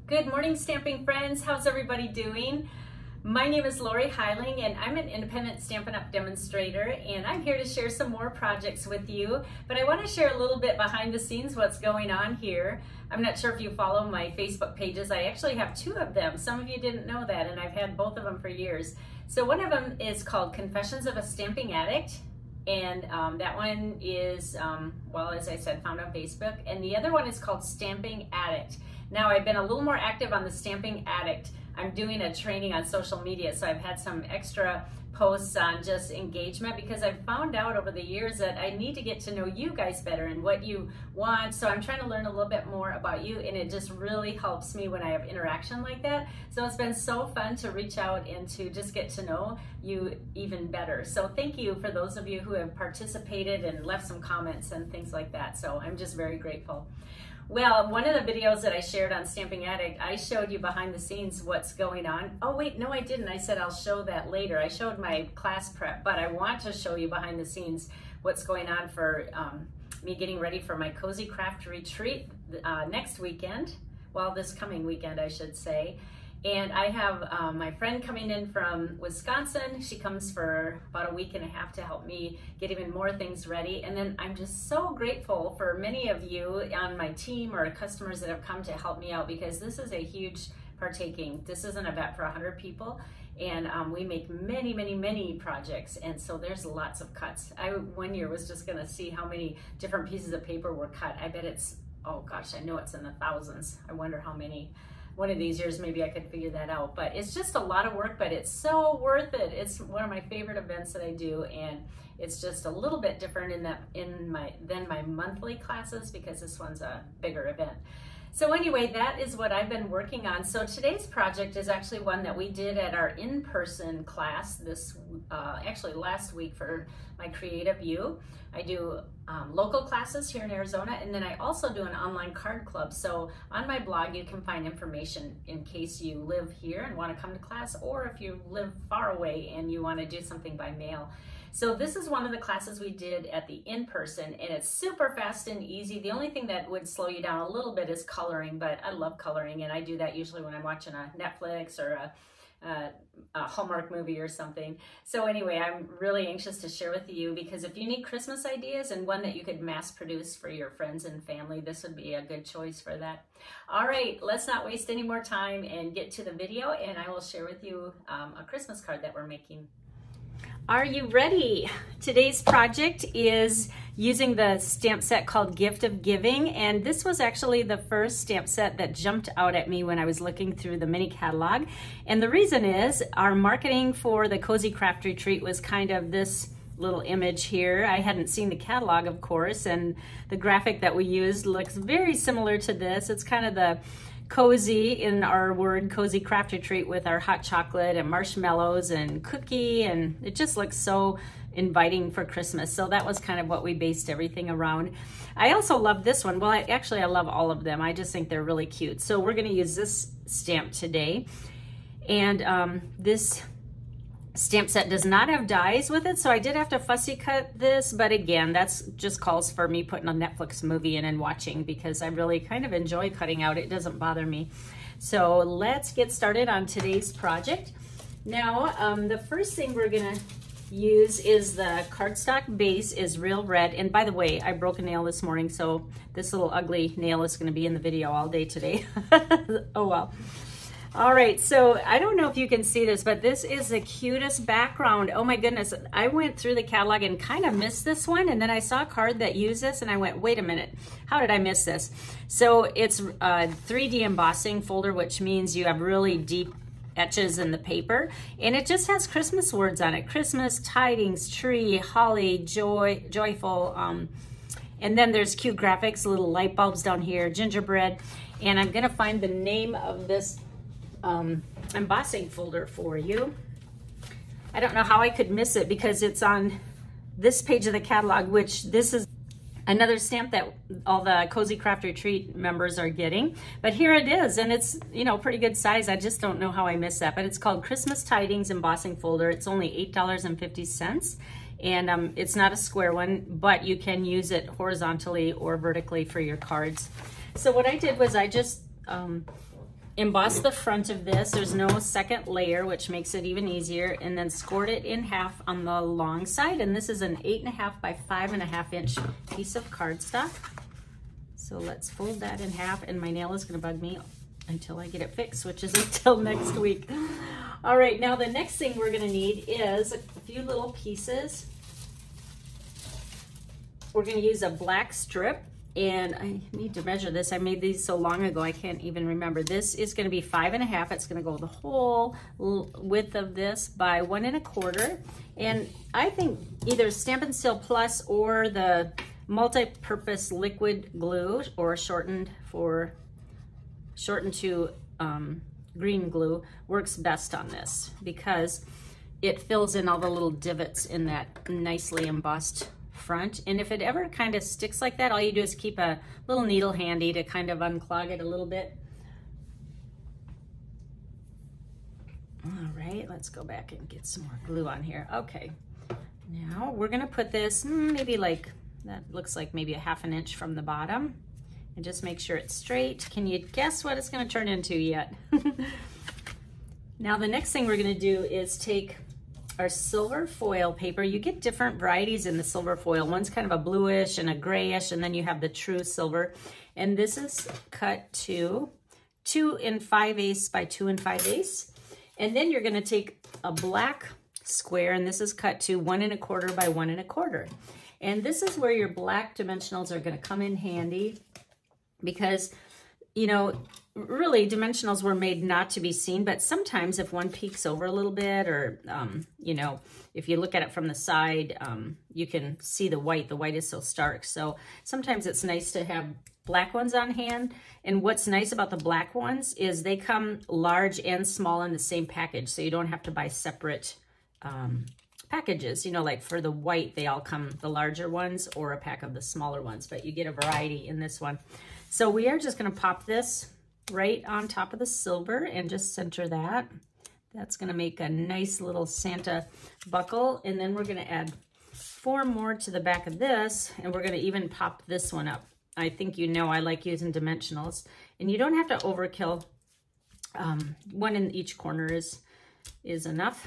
Good morning, stamping friends. How's everybody doing? My name is Lorri Heiling, and I'm an independent Stampin' Up! Demonstrator, and I'm here to share some more projects with you. But I want to share a little bit behind the scenes what's going on here. I'm not sure if you follow my Facebook pages. I actually have two of them. Some of you didn't know that, and I've had both of them for years. So one of them is called Confessions of a Stamping Addict, and that one is, well, as I said, found on Facebook. And the other one is called Stamping Addict. Now, I've been a little more active on the Stamping Addict. I'm doing a training on social media, so I've had some extra posts on just engagement because I've found out over the years that I need to get to know you guys better and what you want. So I'm trying to learn a little bit more about you, and it just really helps me when I have interaction like that. So it's been so fun to reach out and to just get to know you even better. So thank you for those of you who have participated and left some comments and things like that. So I'm just very grateful. Well, one of the videos that I shared on Stamping Addict, I showed you behind the scenes what's going on. Oh wait, no I didn't. I said I'll show that later. I showed my class prep, but I want to show you behind the scenes what's going on for me getting ready for my Cozy Craft Retreat next weekend. Well, this coming weekend, I should say. And I have my friend coming in from Wisconsin. She comes for about a week and a half to help me get even more things ready. And then I'm just so grateful for many of you on my team or customers that have come to help me out, because this is a huge partaking. This is an event for 100 people, and we make many, many, many projects. And so there's lots of cuts. I one year was just gonna see how many different pieces of paper were cut. I bet it's, oh gosh, I know it's in the thousands. I wonder how many. One of these years, maybe I could figure that out. But it's just a lot of work, but it's so worth it. It's one of my favorite events that I do, and it's just a little bit different than my monthly classes, because this one's a bigger event. So anyway, that is what I've been working on. So today's project is actually one that we did at our in-person class this, actually last week for my Creative You. I do local classes here in Arizona, and then I also do an online card club. So on my blog, you can find information in case you live here and want to come to class, or if you live far away and you want to do something by mail. So this is one of the classes we did at the in-person, and it's super fast and easy. The only thing that would slow you down a little bit is coloring, but I love coloring, and I do that usually when I'm watching a Netflix or a Hallmark movie or something. So anyway, I'm really anxious to share with you, because if you need Christmas ideas and one that you could mass produce for your friends and family, this would be a good choice for that. All right, let's not waste any more time and get to the video, and I will share with you a Christmas card that we're making. Are you ready? Today's project is using the stamp set called Gift of Giving, and this was actually the first stamp set that jumped out at me when I was looking through the mini catalog. And the reason is our marketing for the Cozy Craft Retreat was kind of this little image here. I hadn't seen the catalog, of course, and the graphic that we used looks very similar to this. It's kind of the cozy, in our word, Cozy Craft Retreat, with our hot chocolate and marshmallows and cookie, and it just looks so inviting for Christmas. So that was kind of what we based everything around. I also love this one. Well, actually I love all of them. I just think they're really cute. So we're going to use this stamp today, and this stamp set does not have dies with it, so I did have to fussy cut this, but again, that's just calls for me putting a Netflix movie in and watching, because I really kind of enjoy cutting out. It doesn't bother me. So let's get started on today's project. Now, the first thing we're gonna use is the cardstock base is Real Red, and by the way, I broke a nail this morning, so this little ugly nail is gonna be in the video all day today. Oh well. All right, so I don't know if you can see this, but this is the cutest background. Oh my goodness, I went through the catalog and kind of missed this one, and then I saw a card that used this, and I went, wait a minute, how did I miss this? So it's a 3D embossing folder, which means you have really deep etches in the paper, and it just has Christmas words on it. Christmas, tidings, tree, holly, joy, joyful, and then there's cute graphics, little light bulbs down here, gingerbread, and I'm gonna find the name of this embossing folder for you. I don't know how I could miss it, because it's on this page of the catalog, which this is another stamp that all the Cozy Craft Retreat members are getting. But here it is, and it's, you know, pretty good size. I just don't know how I missed that, but it's called Christmas Tidings Embossing Folder. It's only $8.50, and it's not a square one, but you can use it horizontally or vertically for your cards. So what I did was I just emboss the front of this. There's no second layer, which makes it even easier, and then scored it in half on the long side. And this is an 8.5 by 5.5 inch piece of cardstock. So let's fold that in half, and my nail is gonna bug me until I get it fixed, which is until next week. All right, now the next thing we're gonna need is a few little pieces. We're gonna use a black strip, and I need to measure this. I made these so long ago, I can't even remember. This is gonna be 5.5. It's gonna go the whole width of this by 1 1/4. And I think either Stampin' Seal Plus or the multi-purpose liquid glue, or shortened to green glue, works best on this because it fills in all the little divots in that nicely embossed front. And if it ever kind of sticks like that, all you do is keep a little needle handy to kind of unclog it a little bit. All right, let's go back and get some more glue on here. Okay, now we're gonna put this maybe like, that looks like maybe a 1/2 inch from the bottom, and just make sure it's straight. Can you guess what it's gonna turn into yet? Now the next thing we're gonna do is take our silver foil paper. You get different varieties in the silver foil. One's kind of a bluish and a grayish, and then you have the true silver. And this is cut to 2 5/8 by 2 5/8. And then you're gonna take a black square, and this is cut to 1 1/4 by 1 1/4. And this is where your black dimensionals are gonna come in handy, because, you know, really dimensionals were made not to be seen, but sometimes if one peeks over a little bit, or, you know, if you look at it from the side, you can see the white. The white is so stark. So sometimes it's nice to have black ones on hand. And what's nice about the black ones is they come large and small in the same package. So you don't have to buy separate packages. You know, like for the white, they all come, the larger ones or a pack of the smaller ones, but you get a variety in this one. So we are just gonna pop this right on top of the silver and just center that. That's gonna make a nice little Santa buckle. And then we're gonna add 4 more to the back of this, and we're gonna even pop this one up. I think you know I like using dimensionals, and you don't have to overkill. 1 in each corner is enough.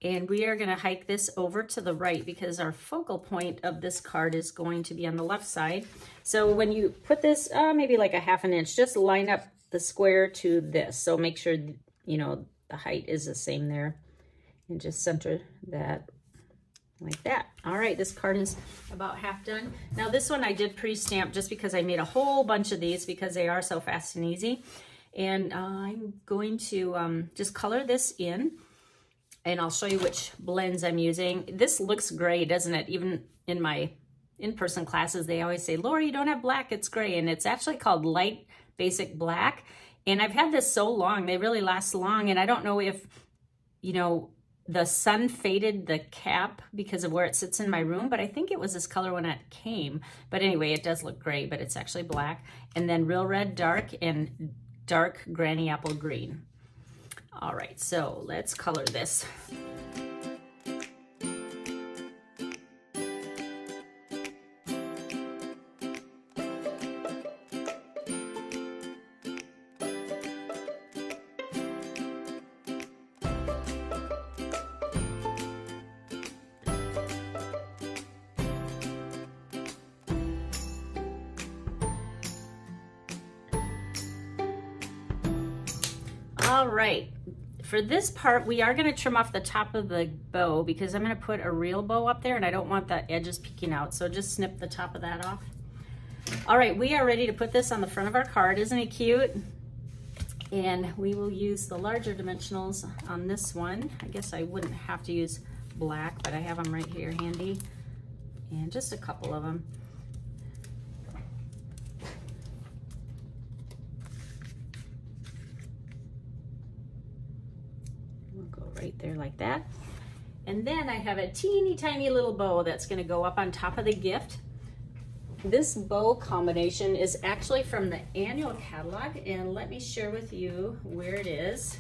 And we are gonna hike this over to the right because our focal point of this card is going to be on the left side. So when you put this, maybe like a 1/2 inch, just line up the square to this. So make sure, you know, the height is the same there, and just center that like that. All right, this card is about half done. Now this one I did pre-stamp just because I made a whole bunch of these because they are so fast and easy. And I'm going to just color this in, and I'll show you which blends I'm using. This looks gray, doesn't it? Even in my in-person classes, they always say, Lori, you don't have black, it's gray. And it's actually called light basic black. And I've had this so long, they really last long. And I don't know if, you know, the sun faded the cap because of where it sits in my room, but I think it was this color when it came. But anyway, it does look gray, but it's actually black. And then real red dark and dark granny apple green. All right, so let's color this. All right, for this part, we are gonna trim off the top of the bow because I'm gonna put a real bow up there and I don't want the edges peeking out. So just snip the top of that off. All right, we are ready to put this on the front of our card. Isn't it cute? And we will use the larger dimensionals on this one. I guess I wouldn't have to use black, but I have them right here handy. And just a couple of them. Right there like that. And then I have a teeny tiny little bow that's going to go up on top of the gift. This bow combination is actually from the annual catalog, and let me share with you where it is.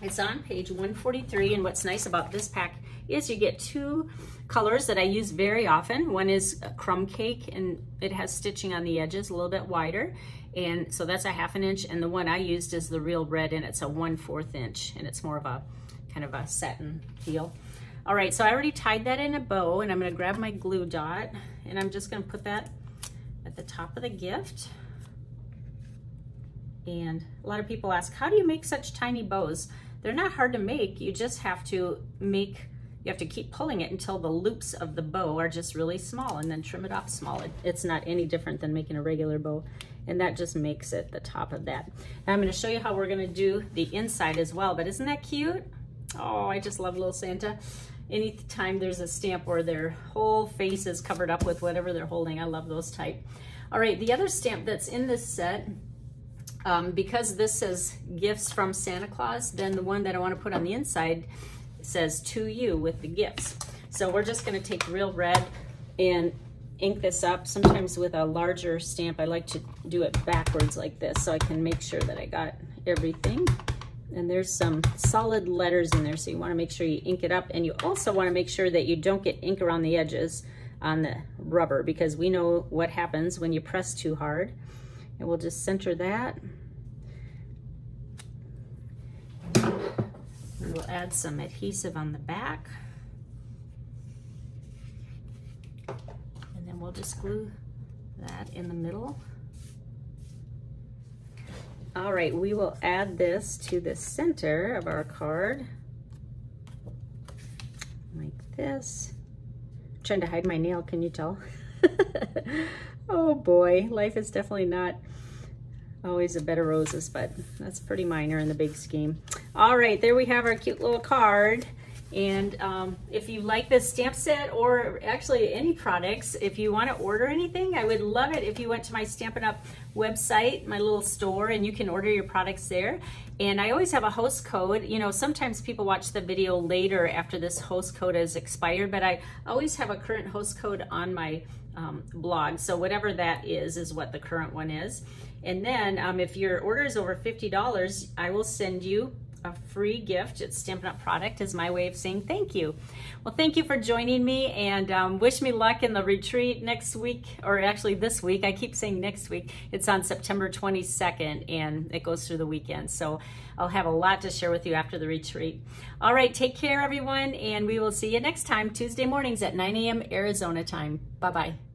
It's on page 143, and what's nice about this pack is you get 2 colors that I use very often. One is a crumb cake, and it has stitching on the edges a little bit wider, and so that's a 1/2 inch, and the one I used is the real red, and it's a 1/4 inch, and it's more of a kind of a satin feel. All right, so I already tied that in a bow, and I'm gonna grab my glue dot, and I'm just gonna put that at the top of the gift. And a lot of people ask, how do you make such tiny bows? They're not hard to make. You just have to keep pulling it until the loops of the bow are just really small, and then trim it off small. It's not any different than making a regular bow, and that just makes it the top of that. Now I'm gonna show you how we're gonna do the inside as well, but isn't that cute? Oh, I just love little Santa. Anytime there's a stamp where their whole face is covered up with whatever they're holding, I love those type. All right, the other stamp that's in this set, because this says gifts from Santa Claus, then the one that I want to put on the inside says to you with the gifts. So we're just going to take real red and ink this up. Sometimes with a larger stamp, I like to do it backwards like this so I can make sure that I got everything. And there's some solid letters in there, so you want to make sure you ink it up, and you also want to make sure that you don't get ink around the edges on the rubber, because we know what happens when you press too hard. And we'll just center that. And we'll add some adhesive on the back. And then we'll just glue that in the middle. All right, we will add this to the center of our card, like this. I'm trying to hide my nail, can you tell? Oh boy, life is definitely not always a bed of roses, but that's pretty minor in the big scheme. All right, there we have our cute little card. And if you like this stamp set, or actually any products, if you want to order anything, I would love it if you went to my Stampin' Up! Website, my little store, and you can order your products there. And I always have a host code. You know, sometimes people watch the video later after this host code has expired, but I always have a current host code on my blog. So whatever that is what the current one is. And then if your order is over $50, I will send you a free gift. It's Stampin' Up! Product is my way of saying thank you. Well, thank you for joining me, and wish me luck in the retreat next week, or actually this week. I keep saying next week. It's on September 22nd, and it goes through the weekend. So I'll have a lot to share with you after the retreat. All right, take care, everyone, and we will see you next time, Tuesday mornings at 9 a.m. Arizona time. Bye-bye.